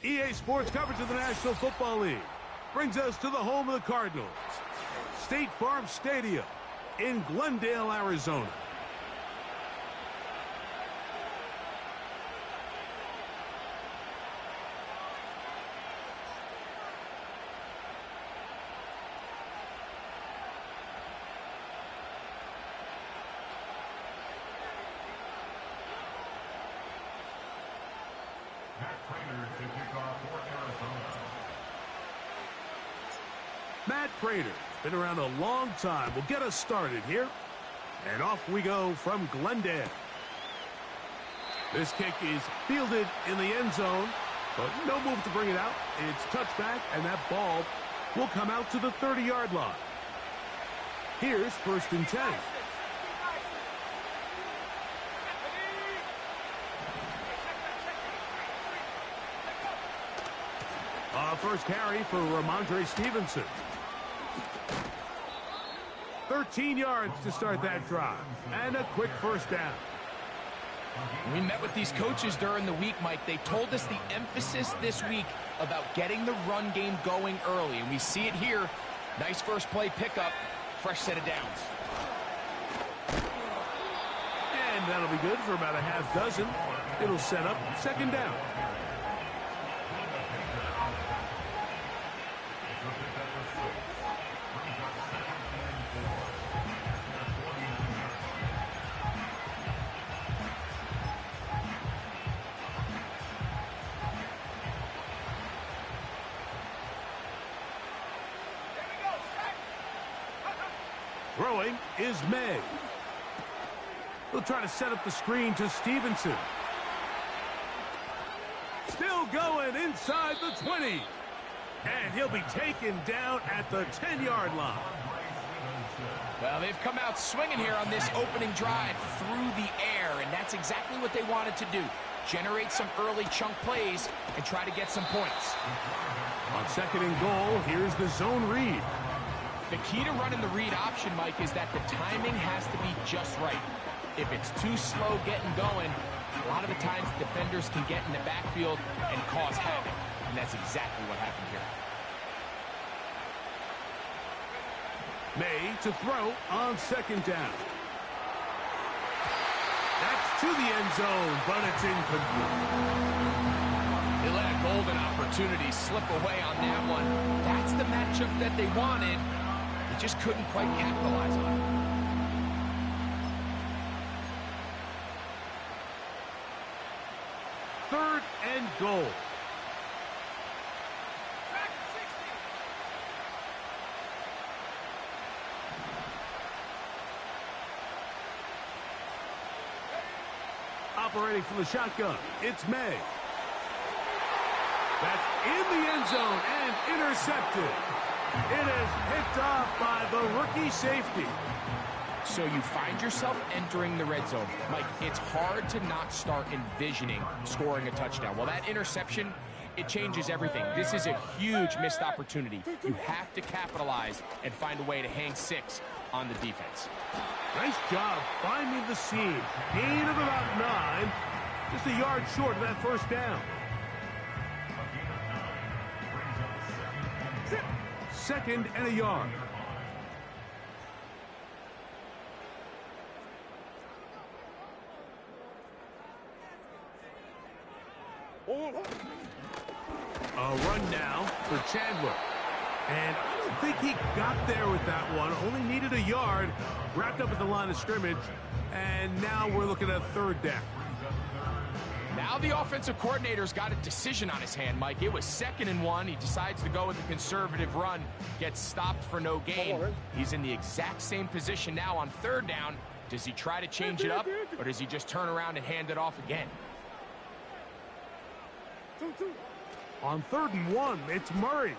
EA Sports coverage of the National Football League brings us to the home of the Cardinals, State Farm Stadium in Glendale, Arizona. Matt Prater, been around a long time, will get us started here. And off we go from Glendale. This kick is fielded in the end zone, but no move to bring it out. It's touchback, and that ball will come out to the 30-yard line. Here's 1st and 10. First carry for Ramondre Stevenson. 13 yards to start that drive, and a quick 1st down. We met with these coaches during the week, Mike. They told us the emphasis this week about getting the run game going early, and we see it here. Nice first play pickup, fresh set of downs. And that'll be good for about a half dozen. It'll set up 2nd down. Throwing is May. He'll try to set up the screen to Stevenson. Still going inside the 20. And he'll be taken down at the 10-yard line. Well, they've come out swinging here on this opening drive through the air, and that's exactly what they wanted to do. Generate some early chunk plays and try to get some points. On 2nd and goal, here's the zone read. The key to running the read option, Mike, is that the timing has to be just right. If it's too slow getting going, a lot of the times defenders can get in the backfield and cause havoc. And that's exactly what happened here. May to throw on 2nd down. That's to the end zone, but it's incomplete. They let a golden opportunity slip away on that one. That's the matchup that they wanted. They just couldn't quite capitalize on it. Third and goal. Operating from the shotgun, it's May. That's in the end zone and intercepted. It is picked off by the rookie safety. So you find yourself entering the red zone. Mike, it's hard to not start envisioning scoring a touchdown. Well, that interception, it changes everything. This is a huge missed opportunity. You have to capitalize and find a way to hang 6 on the defense. Nice job finding the seam. Gain of about 9. Just a yard short of that 1st down. 2nd and a yard. A run now for Chandler. And I don't think he got there with that one. Only needed a yard. Wrapped up at the line of scrimmage. And now we're looking at 3rd down. Now the offensive coordinator's got a decision on his hand, Mike. It was 2nd and 1. He decides to go with a conservative run. Gets stopped for no gain. He's in the exact same position now on 3rd down. Does he try to change it up, or does he just turn around and hand it off again? On 3rd and 1, it's Murray.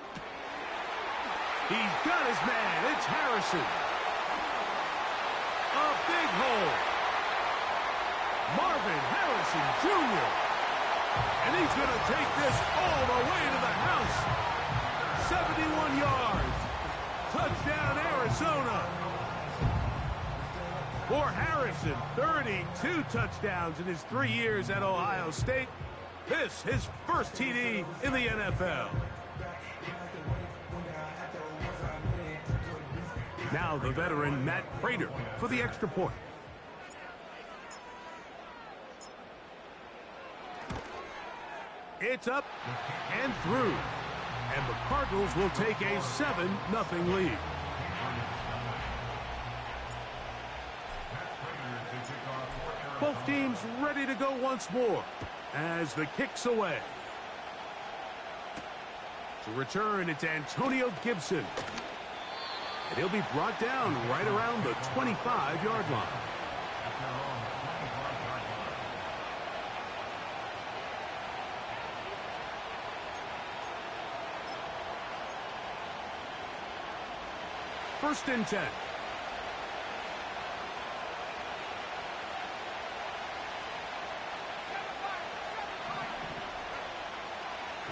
He's got his man. It's Harrison. A big hole. Marvin Harrison Jr. And he's going to take this all the way to the house. 71 yards. Touchdown, Arizona. For Harrison, 32 touchdowns in his 3 years at Ohio State. This his first TD in the NFL. Now the veteran Matt Prater for the extra point. It's up and through. And the Cardinals will take a 7-0 lead. Both teams ready to go once more as the kick's away. To return, it's Antonio Gibson. And he'll be brought down right around the 25-yard line. First and 10.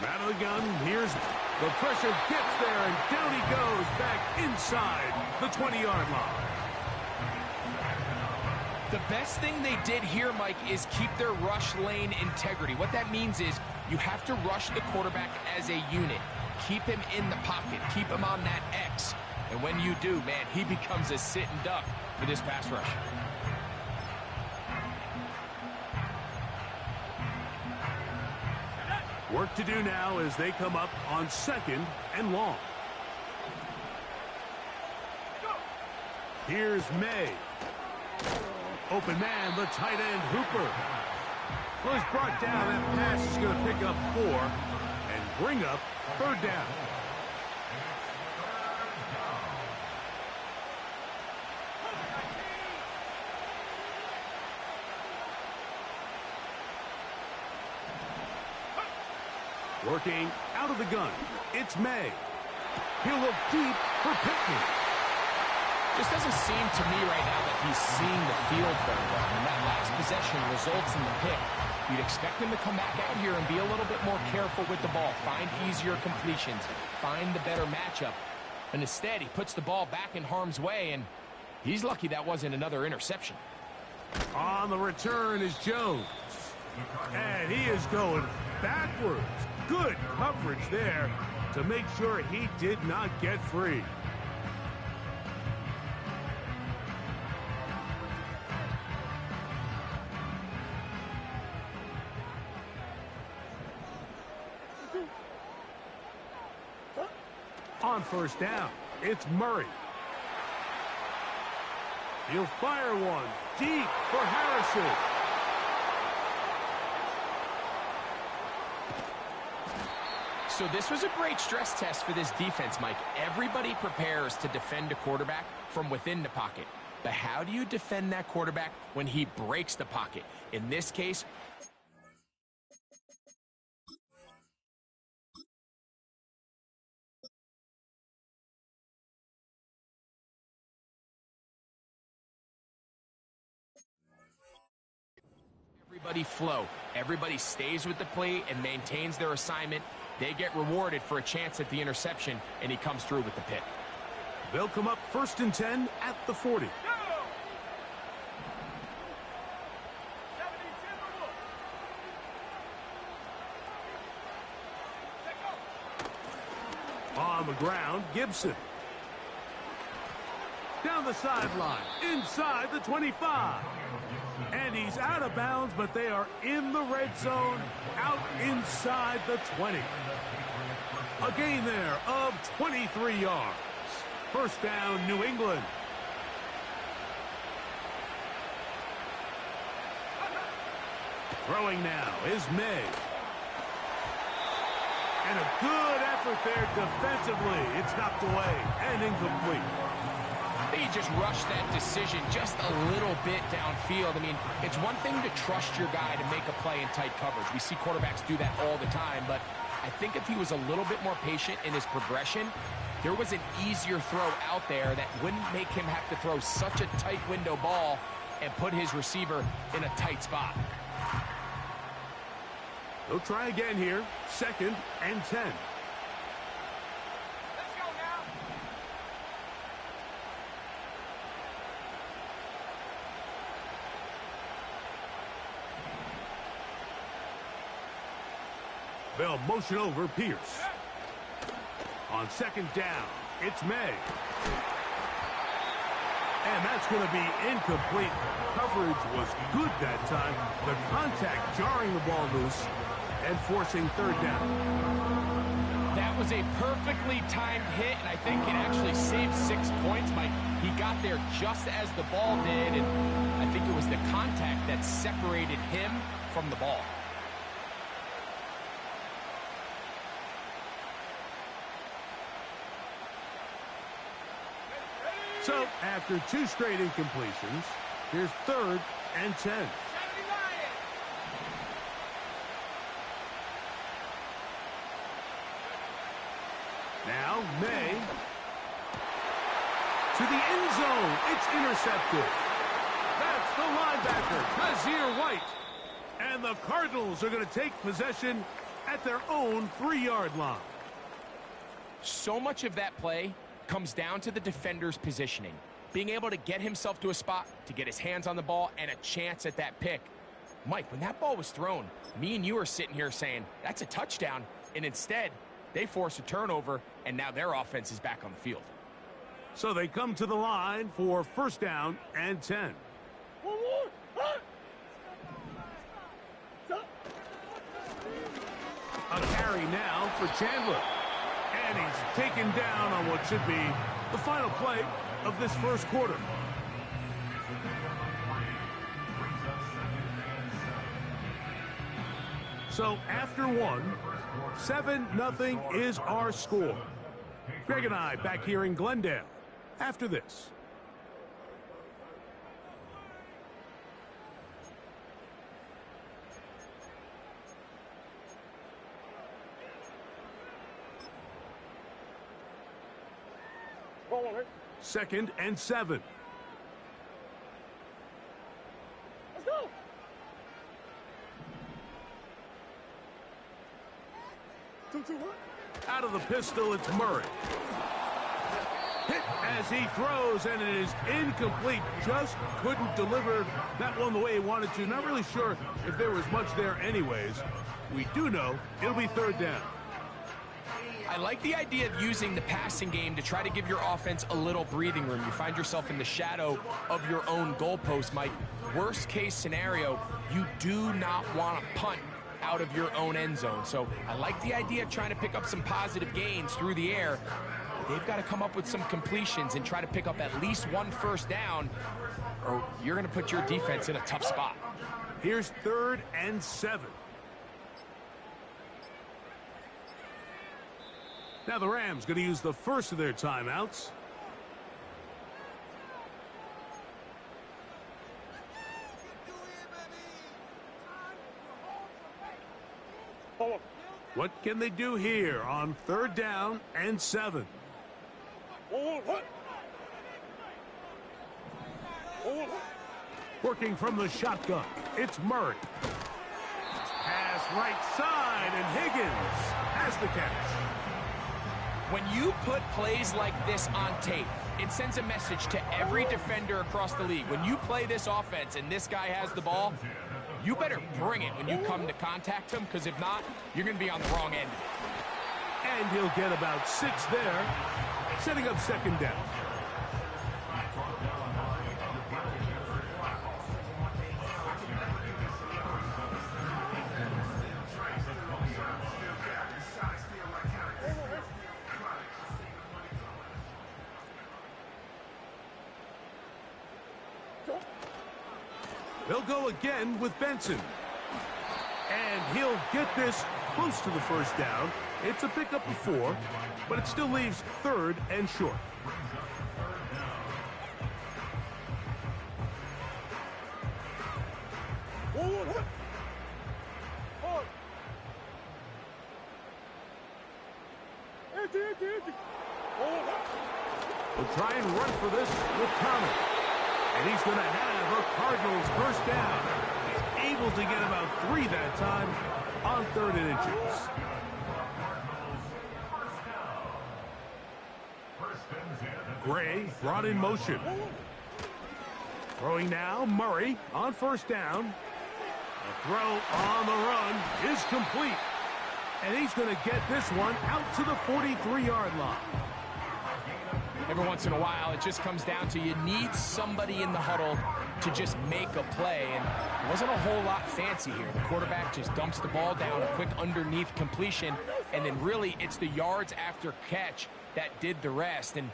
Out of the gun, here's the pressure gets there, and down he goes back inside the 20-yard line. The best thing they did here, Mike, is keep their rush lane integrity. What that means is you have to rush the quarterback as a unit. Keep him in the pocket. Keep him on that X. And when you do, man, he becomes a sit and duck for this pass rush. Work to do now as they come up on 2nd and long. Here's May. Open man, the tight end, Hooper. Well, he's brought down. That pass is going to pick up 4 and bring up 3rd down. Working out of the gun, it's May. He'll look deep for Pittman. Just doesn't seem to me right now that he's seeing the field very well. And that last possession results in the pick. You'd expect him to come back out here and be a little bit more careful with the ball. Find easier completions. Find the better matchup. And instead, he puts the ball back in harm's way, and he's lucky that wasn't another interception. On the return is Jones. And he is going backwards. Good coverage there to make sure he did not get free. On first down, it's Murray. He'll fire one deep for Harrison. So this was a great stress test for this defense, Mike. Everybody prepares to defend a quarterback from within the pocket. But how do you defend that quarterback when he breaks the pocket? In this case, everybody flow. Everybody stays with the play and maintains their assignment. They get rewarded for a chance at the interception, and he comes through with the pick. They'll come up 1st and 10 at the 40. On the ground, Gibson. Down the sideline, inside the 25. And he's out of bounds, but they are in the red zone, out inside the 20. A gain there of 23 yards. First down, New England. Throwing now is May. And a good effort there defensively. It's knocked away and incomplete. He just rushed that decision just a little bit downfield. I mean, it's one thing to trust your guy to make a play in tight coverage. We see quarterbacks do that all the time, but I think if he was a little bit more patient in his progression, there was an easier throw out there that wouldn't make him have to throw such a tight window ball and put his receiver in a tight spot. They'll try again here. 2nd and 10. They'll motion over Pierce. On second down, it's May. And that's going to be incomplete. Coverage was good that time. The contact jarring the ball loose and forcing third down. That was a perfectly timed hit, and I think it actually saved 6 points, Mike. He got there just as the ball did, and I think it was the contact that separated him from the ball. So, after 2 straight incompletions, here's 3rd and 10. Now, May. To the end zone. It's intercepted. That's the linebacker, Kazir White. And the Cardinals are going to take possession at their own 3-yard line. So much of that play comes down to the defender's positioning. Being able to get himself to a spot, to get his hands on the ball, and a chance at that pick. Mike, when that ball was thrown, me and you are sitting here saying, that's a touchdown. And instead, they force a turnover, and now their offense is back on the field. So they come to the line for 1st down and 10. A carry now for Chandler. And he's taken down on what should be the final play of this first quarter. So after 1, 7-0 is our score. Greg and I back here in Glendale after this. Second and 7. Let's go. Out of the pistol, it's Murray. Hit as he throws, and it is incomplete. Just couldn't deliver that one the way he wanted to. Not really sure if there was much there anyways. We do know it'll be 3rd down. I like the idea of using the passing game to try to give your offense a little breathing room. You find yourself in the shadow of your own goalpost, Mike. Worst case scenario, you do not want to punt out of your own end zone. So I like the idea of trying to pick up some positive gains through the air. They've got to come up with some completions and try to pick up at least 1 first down, or you're going to put your defense in a tough spot. Here's 3rd and 7. Now the Rams going to use the first of their timeouts. What can they do here on 3rd down and 7? Working from the shotgun, it's Murray. Pass right side, and Higgins has the catch. When you put plays like this on tape, it sends a message to every defender across the league. When you play this offense and this guy has the ball, you better bring it when you come to contact him, because if not, you're going to be on the wrong end. And he'll get about 6 there, setting up 2nd down. They'll go again with Benson. And he'll get this close to the 1st down. It's a pickup of 4, but it still leaves 3rd and short. We'll try and run for this with Connor. And he's going to have a Cardinals 1st down. He's able to get about 3 that time on 3rd and inches. Gray brought in motion. Throwing now, Murray on 1st down. The throw on the run is complete. And he's going to get this one out to the 43-yard line. Every once in a while, it just comes down to you need somebody in the huddle to just make a play. And it wasn't a whole lot fancy here. The quarterback just dumps the ball down, a quick underneath completion, and then really it's the yards after catch that did the rest. And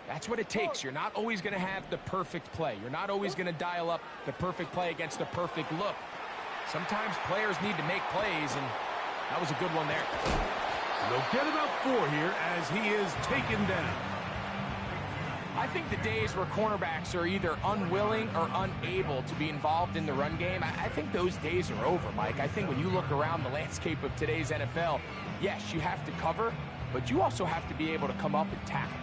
that's what it takes. You're not always going to have the perfect play. You're not always going to dial up the perfect play against the perfect look. Sometimes players need to make plays, and that was a good one there. And they'll get about 4 here as he is taken down. I think the days where cornerbacks are either unwilling or unable to be involved in the run game, I think those days are over, Mike. I think when you look around the landscape of today's NFL, yes, you have to cover, but you also have to be able to come up and tackle.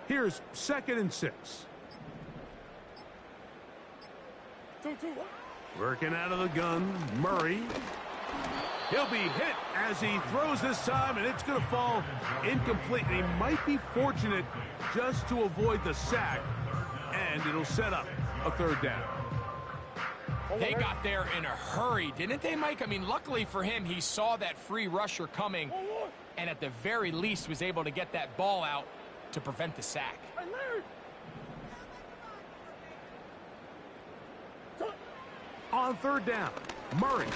Here's 2nd and 6. 2-2. Working out of the gun, Murray. He'll be hit as he throws this time, and it's going to fall incomplete. And he might be fortunate just to avoid the sack, and it'll set up a 3rd down. They got there in a hurry, didn't they, Mike? I mean, luckily for him, he saw that free rusher coming, and at the very least was able to get that ball out to prevent the sack. On 3rd down, Murray.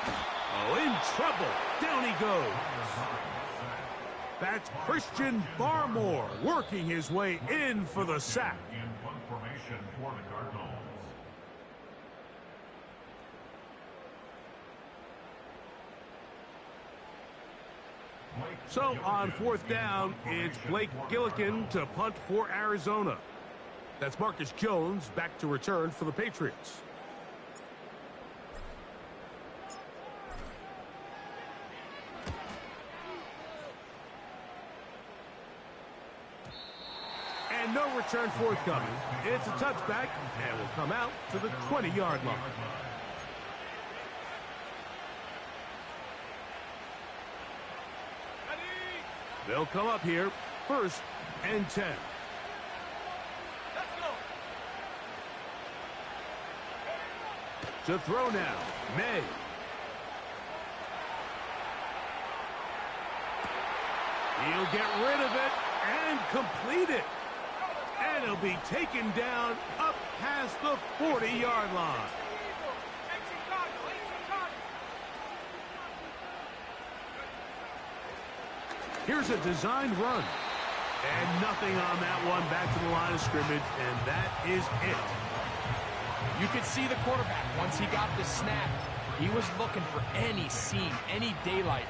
Oh, in trouble. Down he goes. That's Christian Barmore working his way in for the sack. So on 4th down, it's Blake Gillikin to punt for Arizona. That's Marcus Jones back to return for the Patriots. And no return forthcoming. It's a touchback and will come out to the 20-yard line. They'll come up here, 1st and 10. Let's go. To throw now, May. He'll get rid of it and complete it. And he'll be taken down up past the 40-yard line. Here's a designed run. And nothing on that one, back to the line of scrimmage, and that is it. You could see the quarterback, once he got the snap, he was looking for any seam, any daylight.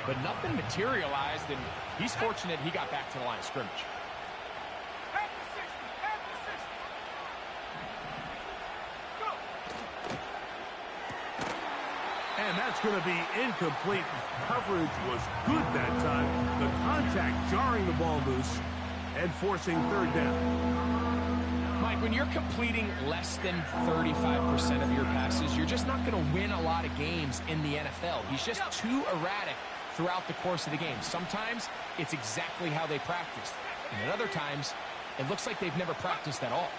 But nothing materialized, and he's fortunate he got back to the line of scrimmage. And that's going to be incomplete. Coverage was good that time. The contact jarring the ball loose and forcing 3rd down. Mike, when you're completing less than 35% of your passes, you're just not going to win a lot of games in the NFL. He's just too erratic throughout the course of the game. Sometimes it's exactly how they practiced. And at other times, it looks like they've never practiced at all.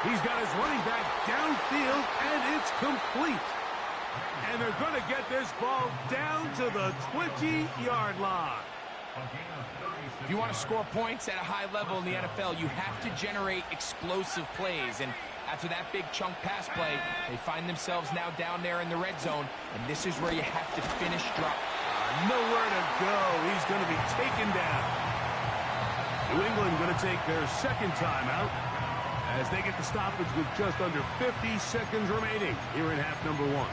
He's got his running back downfield, and it's complete. And they're going to get this ball down to the 20-yard line. If you want to score points at a high level in the NFL, you have to generate explosive plays. And after that big chunk pass play, they find themselves now down there in the red zone. And this is where you have to finish strong. Nowhere to go. He's going to be taken down. New England going to take their second timeout as they get the stoppage with just under 50 seconds remaining here in half number one.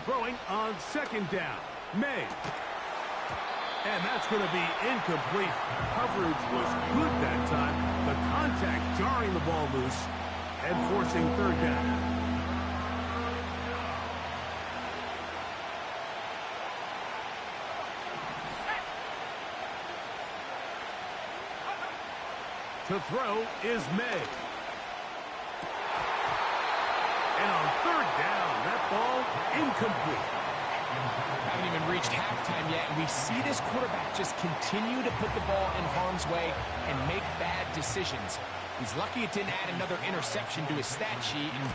Throwing on second down. May. And that's going to be incomplete. Coverage was good that time. The contact jarring the ball loose and forcing third down. To throw is May. And on third down, that ball incomplete. Haven't even reached halftime yet, and we see this quarterback just continue to put the ball in harm's way and make bad decisions. He's lucky it didn't add another interception to his stat sheet, and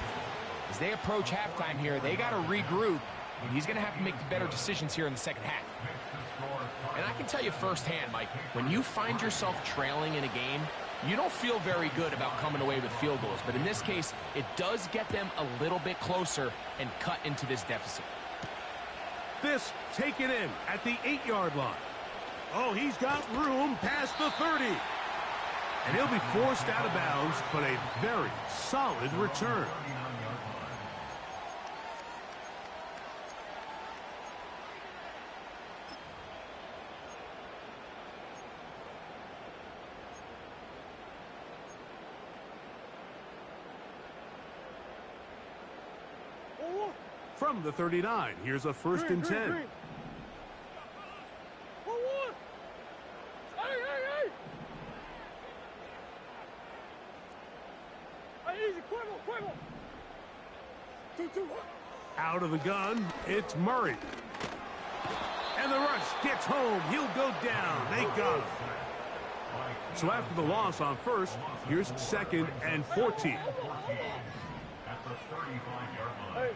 as they approach halftime here, they got to regroup, and he's going to have to make the better decisions here in the second half. And I can tell you firsthand, Mike, when you find yourself trailing in a game, you don't feel very good about coming away with field goals, but in this case, it does get them a little bit closer and cut into this deficit. This taken in at the 8-yard line. Oh, he's got room past the 30. And he'll be forced out of bounds, but a very solid return. From the 39, here's a first and 10. Hey, hey! Hey, easy, quiver! 2-2. Out of the gun, it's Murray. And the rush gets home. He'll go down. They got him. So after the loss on first, here's second and 14. Hey!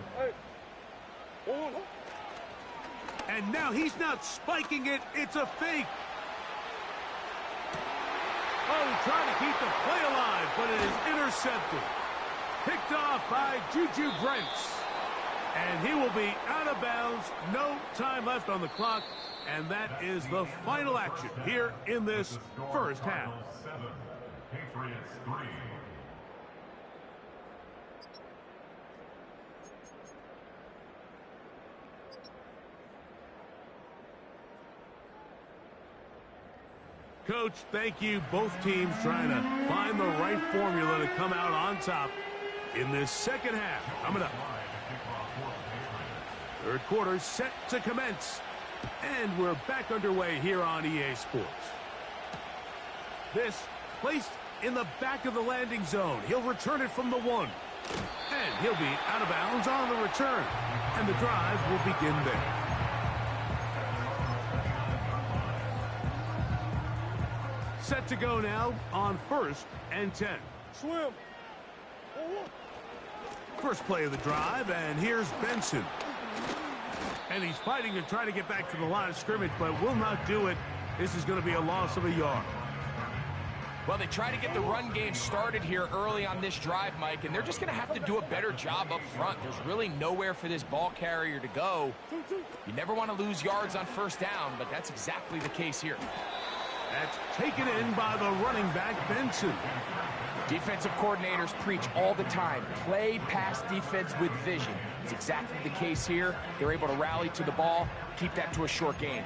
And now he's not spiking it. It's a fake. Oh, trying to keep the play alive, but it is intercepted. Picked off by Juju Brents. And he will be out of bounds. No time left on the clock. And that is the final action here in this first half. Patriots 3. Coach, thank you. Both teams trying to find the right formula to come out on top in this second half. Coming up. Third quarter set to commence. And we're back underway here on EA Sports. This placed in the back of the landing zone. He'll return it from the 1. And he'll be out of bounds on the return. And the drive will begin there. Set to go now on first and 10. Swim! First play of the drive, and here's Benson. And he's fighting to try to get back to the line of scrimmage, but will not do it. This is going to be a loss of a yard. Well, they try to get the run game started here early on this drive, Mike, and they're just going to have to do a better job up front. There's really nowhere for this ball carrier to go. You never want to lose yards on first down, but that's exactly the case here. That's taken in by the running back, Benson. Defensive coordinators preach all the time, play pass defense with vision. It's exactly the case here. They're able to rally to the ball, keep that to a short game.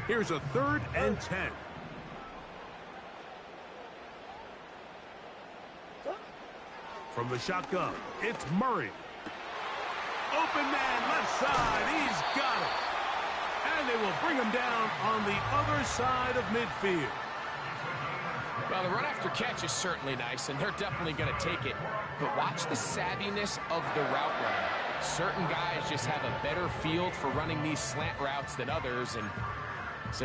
Here's a third and 10. From the shotgun, it's Murray. Open man, left side, he's got it. And they will bring him down on the other side of midfield. Well, the run after catch is certainly nice, and they're definitely going to take it. But watch the savviness of the route running. Certain guys just have a better feel for running these slant routes than others, and so